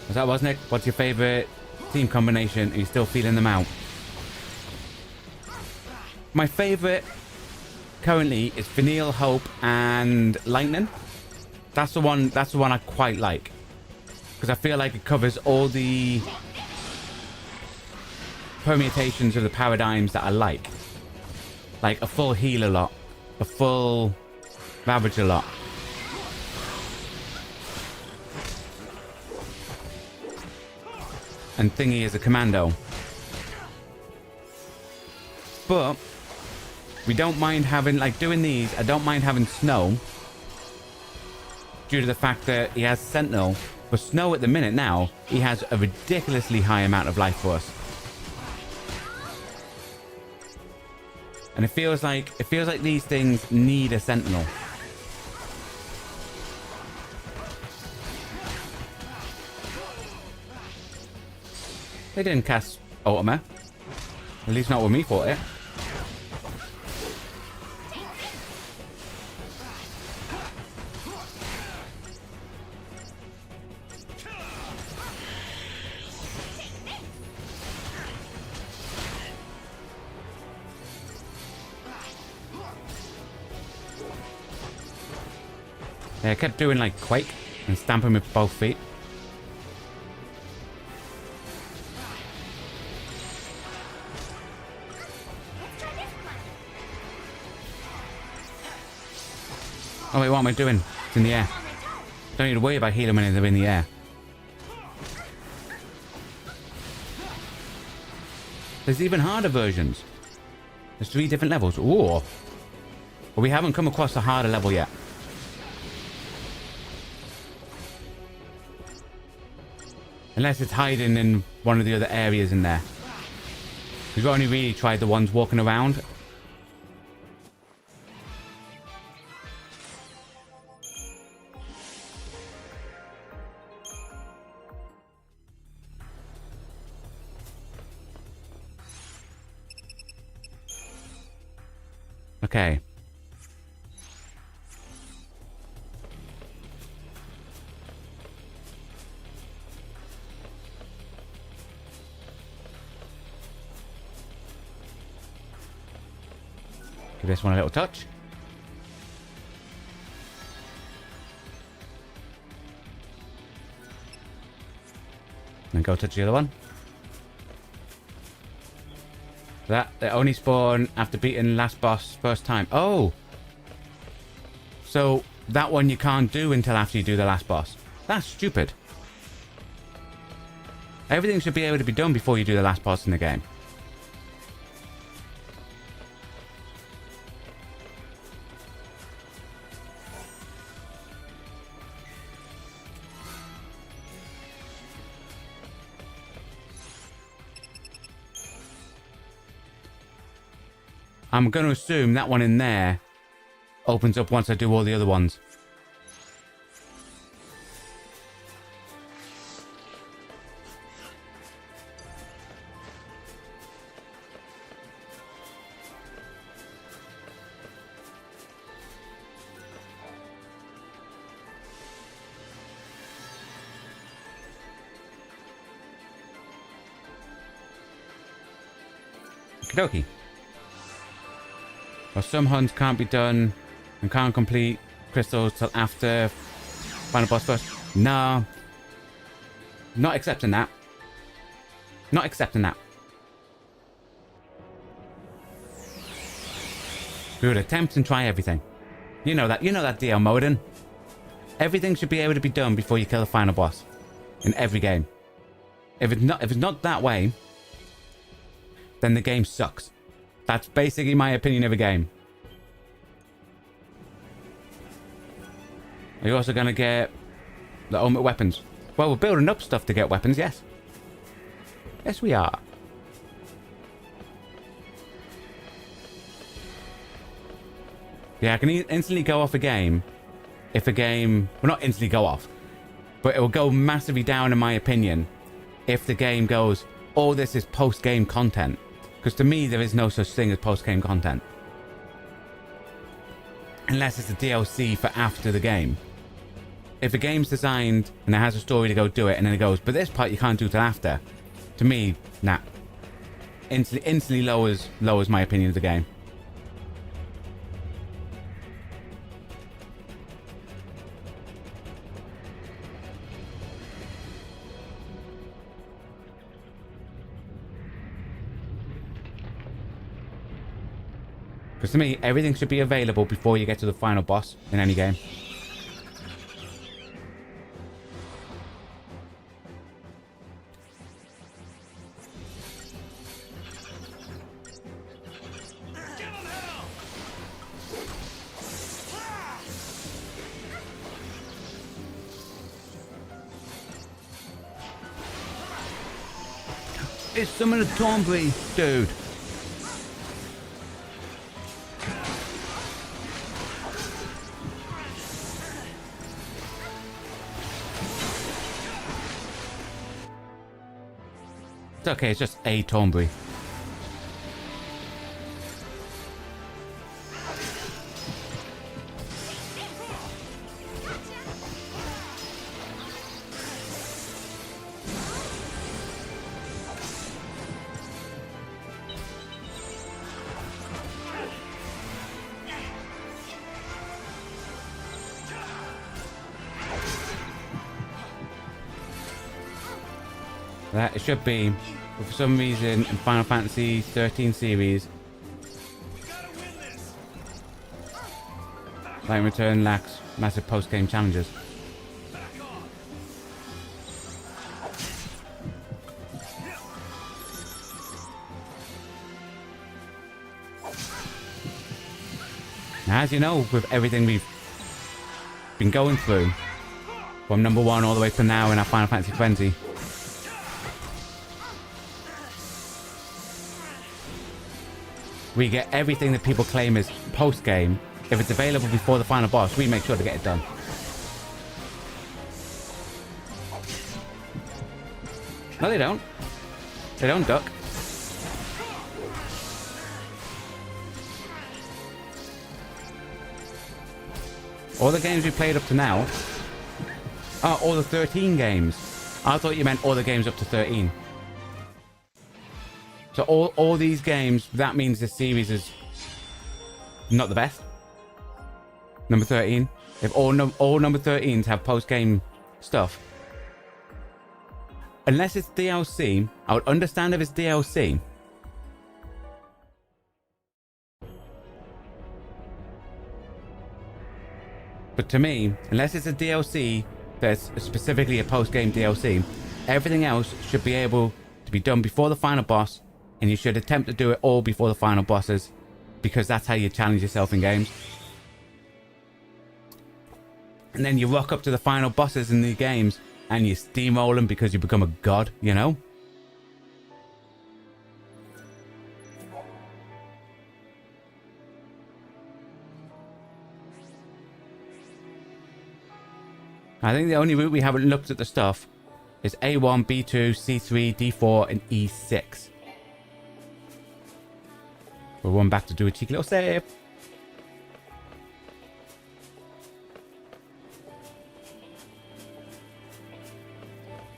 Was that, wasn't it? What's your favorite team combination? Are you still feeling them out? My favorite currently is Vanille, Hope, and Lightning. That's the one I quite like. Because I feel like it covers all the permutations of the paradigms that I like. Like a full heal a lot. A full ravage a lot. And Thingy is a commando. But we don't mind having, like, doing these. I don't mind having Snow. Due to the fact that he has Sentinel. For Snow at the minute now, he has a ridiculously high amount of life force. And it feels like these things need a Sentinel. They didn't cast Ultima. At least not with me for it. Yeah, I kept doing like Quake and stamping with both feet. Oh wait, what am I doing? It's in the air. Don't need to worry about healing when they're in the air. There's even harder versions. There's 3 different levels. Ooh. But we haven't come across a harder level yet. Unless it's hiding in one of the other areas in there. We've only really tried the ones walking around. Okay. Give this one a little touch. And go touch the other one. They only spawn after beating last boss first time. Oh! So that one you can't do until after you do the last boss. That's stupid. Everything should be able to be done before you do the last boss in the game. I'm going to assume that one in there opens up once I do all the other ones. Okie dokie. Well, some hunts can't be done and can't complete crystals till after final boss first. No. Not accepting that. Not accepting that. We would attempt and try everything. You know that DL Modin. Everything should be able to be done before you kill the final boss. In every game. If it's not that way, then the game sucks. That's basically my opinion of a game. Are you also going to get the ultimate weapons? Well, we're building up stuff to get weapons, yes. Yes, we are. Yeah, I can instantly go off a game if a game... Well, not instantly go off, but it will go massively down, in my opinion, if the game goes, oh, this is post-game content. Because to me, there is no such thing as post-game content. Unless it's a DLC for after the game. If a game's designed and it has a story to go do it, and then it goes, but this part you can't do till after. To me, nah. Instantly lowers my opinion of the game. Because to me, everything should be available before you get to the final boss in any game. It's some of the Thornbury, dude. It's okay, it's just a Thornbury. That it should be, but for some reason in Final Fantasy XIII series, Light Return lacks massive post-game challenges. Now, as you know, with everything we've been going through, from number 1 all the way to now in our Final Fantasy XX, we get everything that people claim is post-game. If it's available before the final boss, we make sure to get it done. No, they don't. They don't, Duck. All the games we played up to now... Oh, all the 13 games. I thought you meant all the games up to 13. So all these games, that means this series is not the best. Number 13. If all number 13s have post-game stuff. Unless it's DLC, I would understand if it's DLC. But to me, unless it's a DLC that's specifically a post-game DLC, everything else should be able to be done before the final boss. And you should attempt to do it all before the final bosses, because that's how you challenge yourself in games. And then you rock up to the final bosses in the games and you steamroll them because you become a god, you know? I think the only route we haven't looked at the stuff is A1, B2, C3, D4, and E6. We'll run back to do a cheeky little save.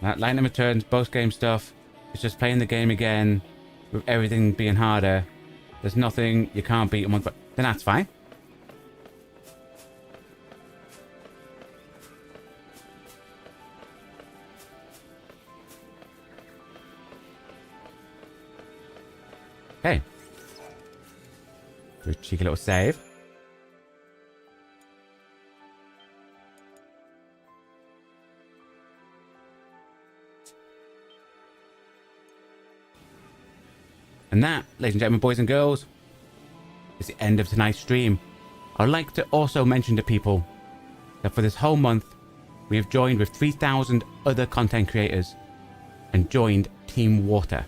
That Lightning Returns, post-game stuff. It's just playing the game again with everything being harder, there's nothing you can't beat in one, but then that's fine. Okay. Do a cheeky little save. And that, ladies and gentlemen, boys and girls, is the end of tonight's stream. I'd like to also mention to people that for this whole month, we have joined with 3,000 other content creators and joined Team Water.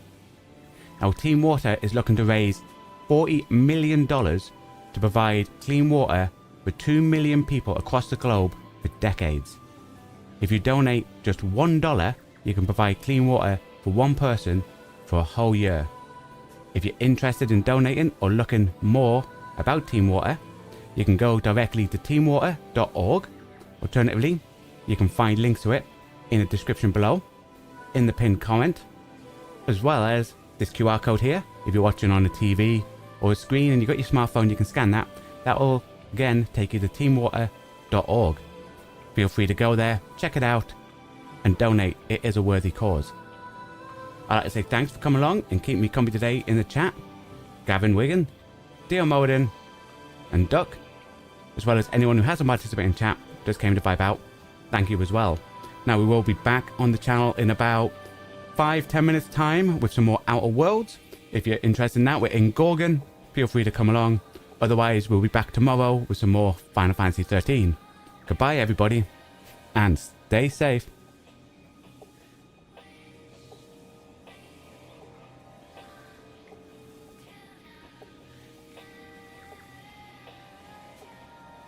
Now, Team Water is looking to raise $40 million to provide clean water for 2 million people across the globe for decades. If you donate just $1, you can provide clean water for one person for a whole year. If you're interested in donating or looking more about Team Water, you can go directly to teamwater.org. Alternatively, you can find links to it in the description below, in the pinned comment, as well as this QR code here. If you're watching on a TV or a screen and you've got your smartphone, you can scan that. That will, again, take you to teamwater.org. Feel free to go there, check it out, and donate. It is a worthy cause. I'd like to say thanks for coming along and keeping me company today in the chat. Gavin Wigan, Dio Modin, and Duck, as well as anyone who hasn't participated in chat, just came to vibe out. Thank you as well. Now, we will be back on the channel in about 5-10 minutes time with some more Outer Worlds. If you're interested in that, we're in Gorgon. Feel free to come along. Otherwise, we'll be back tomorrow with some more Final Fantasy XIII. Goodbye, everybody, and stay safe.